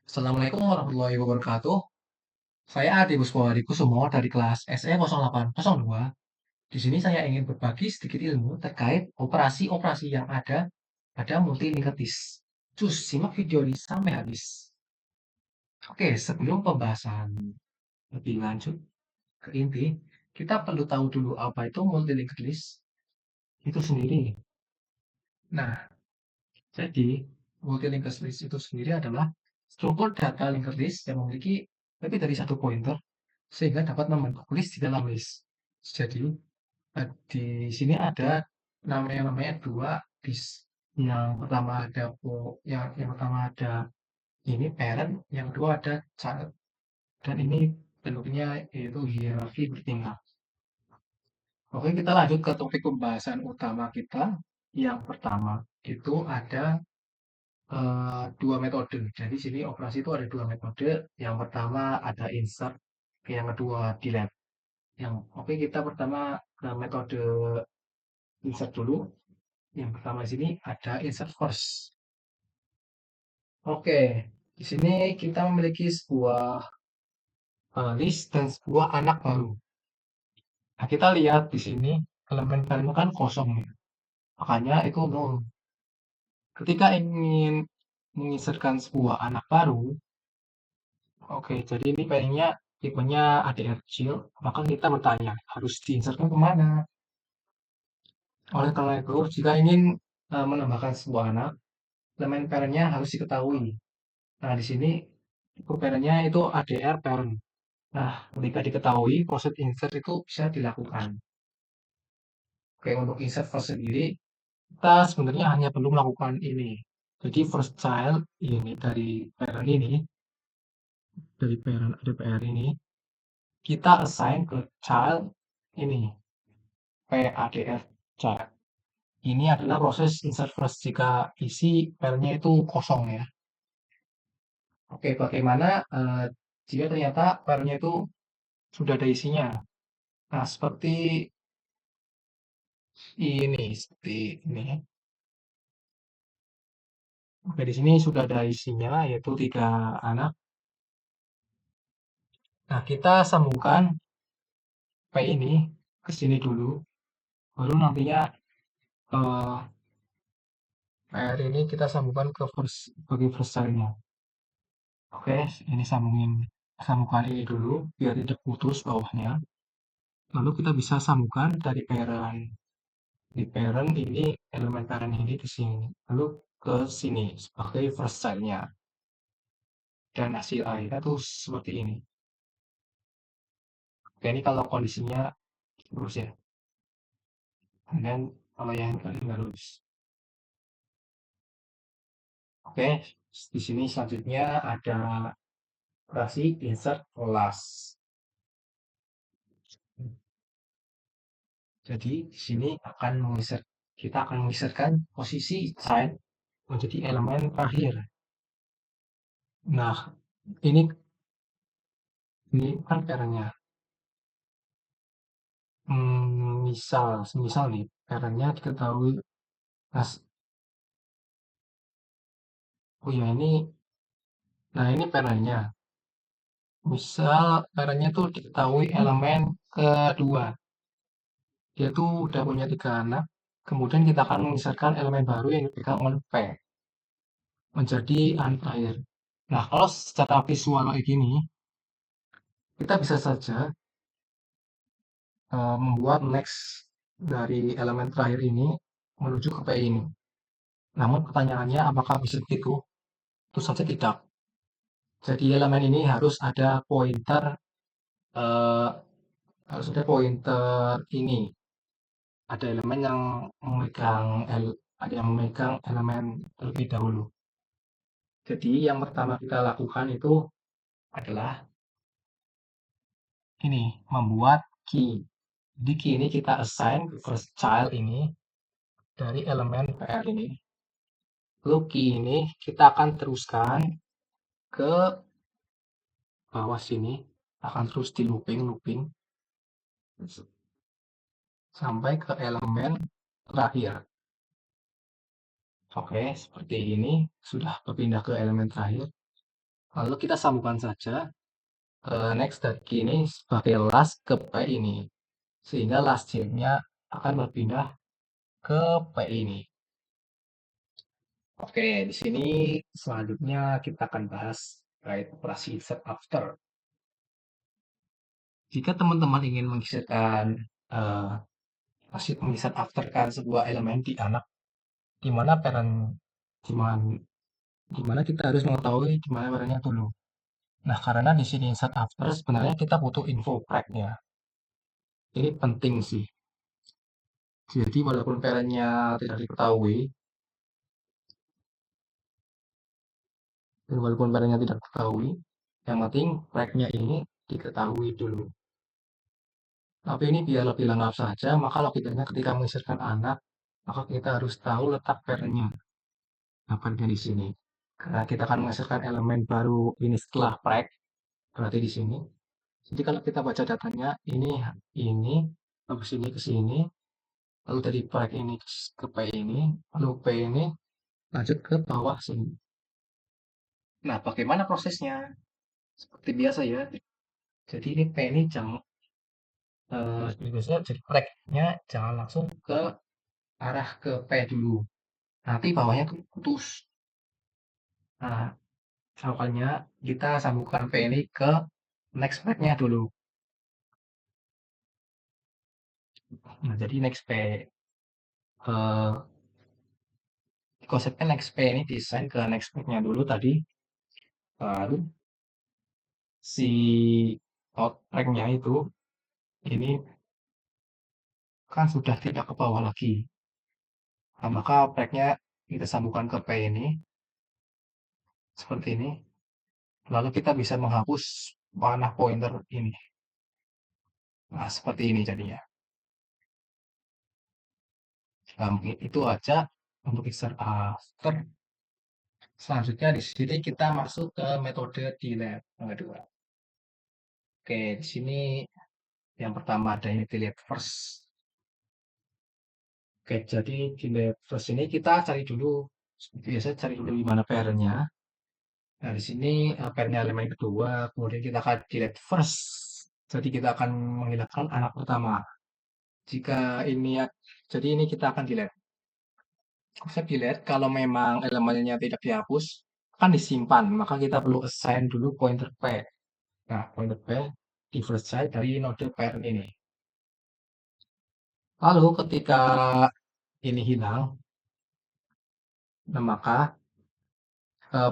Assalamualaikum warahmatullahi wabarakatuh. Saya Adi Kusumo dari kelas SE 0802. Di sini saya ingin berbagi sedikit ilmu terkait operasi-operasi yang ada pada multi-linked disk. Cus, simak video ini sampai habis. Oke, sebelum pembahasan lebih lanjut ke inti, kita perlu tahu dulu apa itu multi-linked disk itu sendiri. Nah, jadi multi-linked disk itu sendiri adalah struktur data linked disk yang memiliki lebih dari satu pointer sehingga dapat membentuk list di dalam list. Jadi di sini ada namanya dua disk. Yang pertama ada yang pertama ada ini parent, yang kedua ada child. Dan ini bentuknya yaitu hierarki bertingkat. Oke, kita lanjut ke topik pembahasan utama kita. Yang pertama itu ada dua metode. Jadi sini operasi itu ada dua metode. Yang pertama ada insert, yang kedua delete. Oke, kita pertama ke metode insert dulu. Yang pertama di sini ada insert first. Oke, di sini kita memiliki sebuah list dan sebuah anak baru. Nah, kita lihat di sini elemen parentnya kan kosong ya. Makanya itu nol. Ketika ingin menginsertkan sebuah anak baru, oke, jadi ini parentnya tipenya ADR kecil, maka kita bertanya harus diinsertkan kemana? Oleh karena itu, jika ingin menambahkan sebuah anak, elemen parentnya harus diketahui. Nah, di sini parentnya itu ADR parent. Nah, ketika diketahui, proses insert itu bisa dilakukan. Oke, untuk insert first sendiri, kita sebenarnya hanya perlu melakukan ini. Jadi first child ini dari parent ADPR ini, kita assign ke child ini, PADR child. Ini adalah proses insert first jika isi parentnya itu kosong ya. Oke, bagaimana jika ternyata parentnya itu sudah ada isinya? Nah, seperti ini. Oke, di sini sudah ada isinya, yaitu 3 anak. Nah, kita sambungkan P ini ke sini dulu, baru nantinya eh, PR ini kita sambungkan ke bagi first child-nya. Oke, ini sambungkan ini dulu, biar tidak putus bawahnya. Lalu kita bisa sambungkan dari parent. Di parent ini, elemen parent ini di sini. Lalu ke sini, sebagai first child-nya. Dan hasil akhirnya tuh seperti ini. Oke, ini kalau kondisinya terus ya. Dan kalau yang tadi nggak lulus. Oke, di sini selanjutnya ada operasi insert last. Jadi di sini kita akan menginsertkan posisi child menjadi elemen terakhir. Nah, ini kan parentnya. Misal nih, parentnya diketahui. Nah, oh ya ini parentnya. Misal parentnya tuh diketahui elemen kedua. Dia tuh udah punya 3 anak. Kemudian kita akan menginsertkan elemen baru yang dipegang oleh P menjadi anak terakhir. Nah, kalau secara visual kayak gini, kita bisa saja membuat next dari elemen terakhir ini menuju ke P ini. Namun pertanyaannya apakah bisa begitu? Itu saja tidak. Jadi elemen ini eh, harus ada pointer ini. Ada elemen yang ada yang memegang elemen terlebih dahulu. Jadi yang pertama kita lakukan itu adalah ini, membuat key. Di key ini kita assign ke first child ini dari elemen PR ini. Lalu key ini kita akan teruskan ke bawah sini, akan terus di looping sampai ke elemen terakhir. Oke, seperti ini sudah berpindah ke elemen terakhir. Lalu kita sambungkan saja next dari ini sebagai last ke P ini. Sehingga last chain-nya akan berpindah ke P ini. Oke, di sini selanjutnya kita akan bahas terkait operasi insert after. Jika teman-teman ingin mengisirkan eh, menginsert afterkan sebuah elemen di anak, di mana parent, di mana di mana kita harus mengetahui di mana parentnya dulu. Nah, karena di sini insert after sebenarnya kita butuh info pack-nya. Ini penting sih. Jadi walaupun parentnya tidak diketahui, dan walaupun parentnya tidak diketahui, yang penting pack-nya ini diketahui dulu. Tapi ini biar lebih lengkap saja, maka logikanya ketika mengisirkan anak, maka kita harus tahu letak parentnya. Nah, parentnya di sini. Karena kita akan mengisirkan elemen baru ini setelah pack, berarti di sini. Jadi kalau kita baca datanya, ini, habis ini ke sini, lalu dari pack ini ke P ini, lalu P ini lanjut ke bawah sini. Nah, bagaimana prosesnya? Seperti biasa ya. Jadi ini P ini jangan biasanya jadi tracknya jangan langsung ke arah ke P dulu. Nanti bawahnya tuh putus. Nah, awalnya kita sambungkan P ini ke next pack-nya dulu. Nah, jadi next P eh, konsepnya next P ini desain ke next pack-nya dulu tadi, baru si out track-nya itu ini kan sudah tidak ke bawah lagi. Nah, maka pack-nya kita sambungkan ke P ini seperti ini. Lalu kita bisa menghapus panah pointer ini. Nah, seperti ini jadinya. Nah, mungkin itu aja untuk insert after. Selanjutnya di sini kita masuk ke metode delete yang kedua. Oke, di sini yang pertama ada ini delete first. Oke, jadi delete first ini kita cari dulu. Seperti biasa cari dulu di mana parentnya. Nah, di sini parentnya elemen kedua, kemudian kita akan delete first. Jadi kita akan menghilangkan anak pertama. Jika ini ya, jadi ini kita akan delete. Konsep delete kalau memang elemennya tidak dihapus, akan disimpan. Maka kita perlu assign dulu pointer P. Nah, pointer P di first child dari node parent ini. Lalu ketika ini hilang, nah maka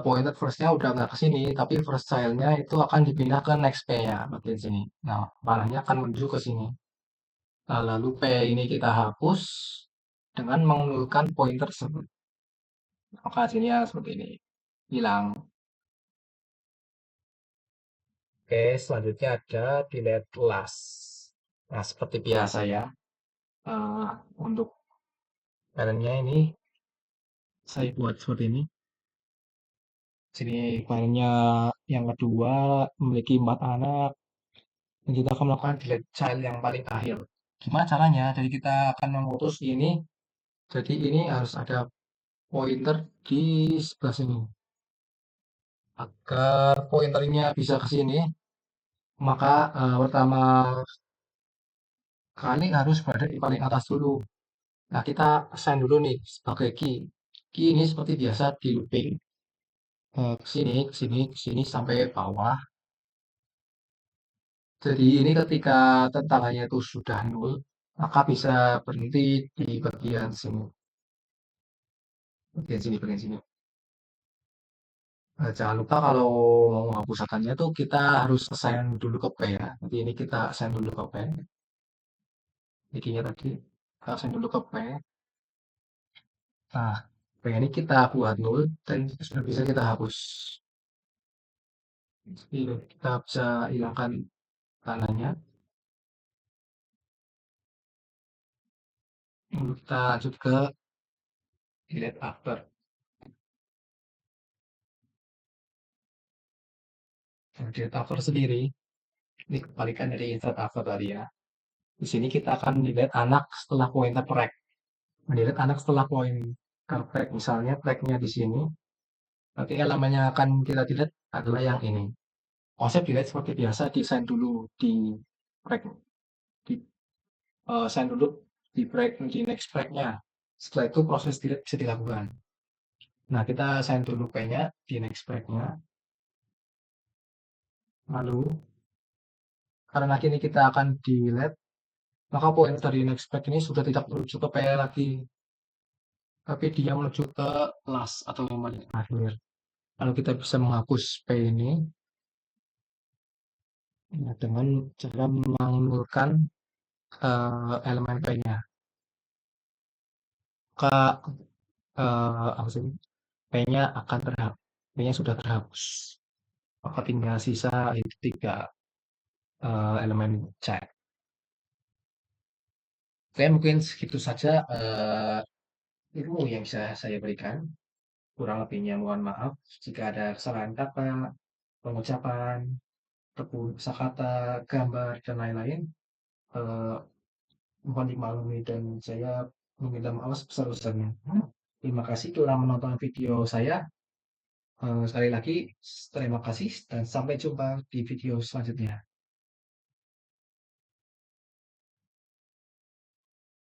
pointer first-nya udah nggak ke sini, tapi first child-nya itu akan dipindah ke next P-nya, bagian sini. Nah, panahnya akan menuju ke sini. Nah, lalu P ini kita hapus dengan mengunggulkan pointer tersebut. Maka hasilnya seperti ini, hilang. Oke, selanjutnya ada delete last. Nah, seperti biasa ya, eh, untuk parentnya ini saya buat seperti ini. Sini parentnya yang kedua memiliki 4 anak, dan kita akan melakukan delete child yang paling akhir. Gimana caranya? Jadi kita akan memutus ini, jadi ini harus ada pointer di sebelah sini. Agar pointernya bisa ke sini, maka pertama kali harus berada di paling atas dulu. Nah, kita assign dulu nih sebagai key. Key ini seperti biasa di looping ke sini, ke sini, ke sini sampai bawah. Jadi ini ketika tentangannya itu sudah nol, maka bisa berhenti di bagian sini, bagian sini, bagian sini. Jangan lupa kalau mau menghapuskannya tuh kita harus assign dulu ke P ya. Nanti ini kita assign dulu ke P. Ininya tadi kita assign dulu ke P. Nah, P ini kita buat nol dan sudah bisa kita hapus. Jadi kita bisa hilangkan tanahnya. Kita lanjut ke delete after. Nah, delete after sendiri, ini kebalikan dari insert after tadi ya. Di sini kita akan delete anak setelah pointer track. Delete anak setelah pointer track. Misalnya tracknya di sini. Nanti elemen yang akan kita delete adalah yang ini. Konsep delete seperti biasa, desain dulu di break, di sign dulu di break di next breaknya. Setelah itu proses delete bisa dilakukan. Nah, kita sign dulu P-nya di next breaknya. Lalu, karena kini kita akan delete, maka poin dari next break ini sudah tidak menuju ke P lagi, tapi dia menuju ke last atau yang paling akhir. Lalu kita bisa menghapus P ini ya, dengan cara mengulurkan elemen P-nya. Maka apa sih? P-nya akan terhapus, P-nya sudah terhapus. Maka tinggal sisa itu tiga elemen chat. Oke, mungkin segitu saja ilmu yang bisa saya berikan. Kurang lebihnya mohon maaf jika ada kesalahan kata, pengucapan, kosakata, gambar, dan lain-lain. Eh, Mohon dimaklumi dan saya meminta maaf sebesar-besarnya. Terima kasih telah menonton video saya. Sekali lagi, terima kasih dan sampai jumpa di video selanjutnya.